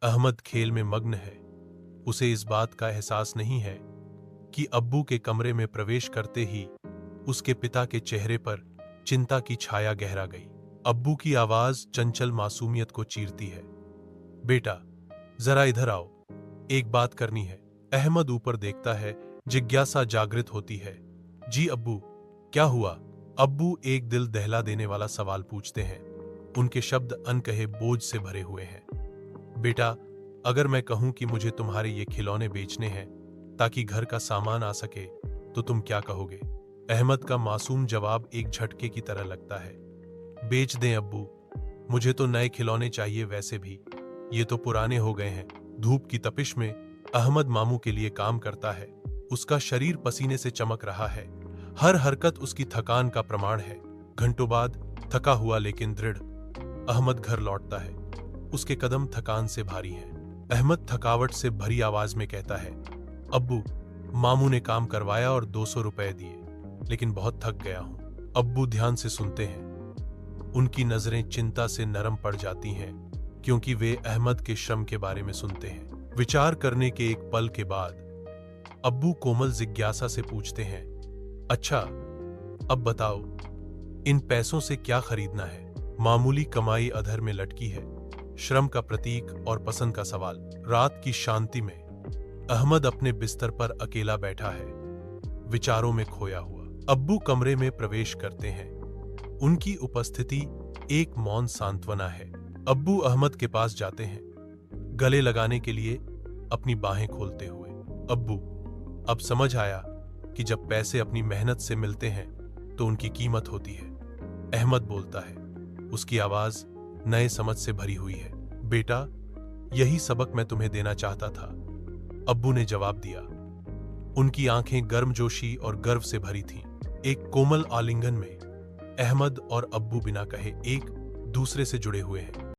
अहमद खेल में मग्न है। उसे इस बात का एहसास नहीं है कि अब्बू के कमरे में प्रवेश करते ही उसके पिता के चेहरे पर चिंता की छाया गहरा गई। अब्बू की आवाज चंचल मासूमियत को चीरती है। बेटा, जरा इधर आओ, एक बात करनी है। अहमद ऊपर देखता है, जिज्ञासा जागृत होती है। जी अब्बू, क्या हुआ? अब्बू एक दिल दहला देने वाला सवाल पूछते हैं। उनके शब्द अनकहे बोझ से भरे हुए हैं। बेटा, अगर मैं कहूं कि मुझे तुम्हारे ये खिलौने बेचने हैं ताकि घर का सामान आ सके, तो तुम क्या कहोगे? अहमद का मासूम जवाब एक झटके की तरह लगता है। बेच दें अब्बू, मुझे तो नए खिलौने चाहिए, वैसे भी ये तो पुराने हो गए हैं। धूप की तपिश में अहमद मामू के लिए काम करता है। उसका शरीर पसीने से चमक रहा है। हर हरकत उसकी थकान का प्रमाण है। घंटों बाद थका हुआ लेकिन दृढ़ अहमद घर लौटता है। उसके कदम थकान से भारी हैं। अहमद थकावट से भरी आवाज में कहता है, अब्बू, मामू ने काम करवाया और 200 रुपए दिए, लेकिन बहुत थक गया हूं। अब्बू ध्यान से सुनते हैं। उनकी नजरें चिंता से नरम पड़ जाती हैं, क्योंकि वे अहमद के श्रम के बारे में सुनते हैं। विचार करने के एक पल के बाद अब्बू कोमल जिज्ञासा से पूछते हैं, अच्छा, अब बताओ, इन पैसों से क्या खरीदना है? मामूली कमाई अधर में लटकी है, श्रम का प्रतीक और पसंद का सवाल। रात की शांति में अहमद अपने बिस्तर पर अकेला बैठा है, विचारों में खोया हुआ। अब्बू कमरे में प्रवेश करते हैं। उनकी उपस्थिति एक मौन सांत्वना है। अब्बू अहमद के पास जाते हैं, गले लगाने के लिए अपनी बाहें खोलते हुए। अब्बू, अब समझ आया कि जब पैसे अपनी मेहनत से मिलते हैं तो उनकी कीमत होती है। अहमद बोलता है, उसकी आवाज नए समझ से भरी हुई है। बेटा, यही सबक मैं तुम्हें देना चाहता था, अब्बू ने जवाब दिया। उनकी आंखें गर्मजोशी और गर्व से भरी थीं। एक कोमल आलिंगन में अहमद और अब्बू बिना कहे एक दूसरे से जुड़े हुए हैं।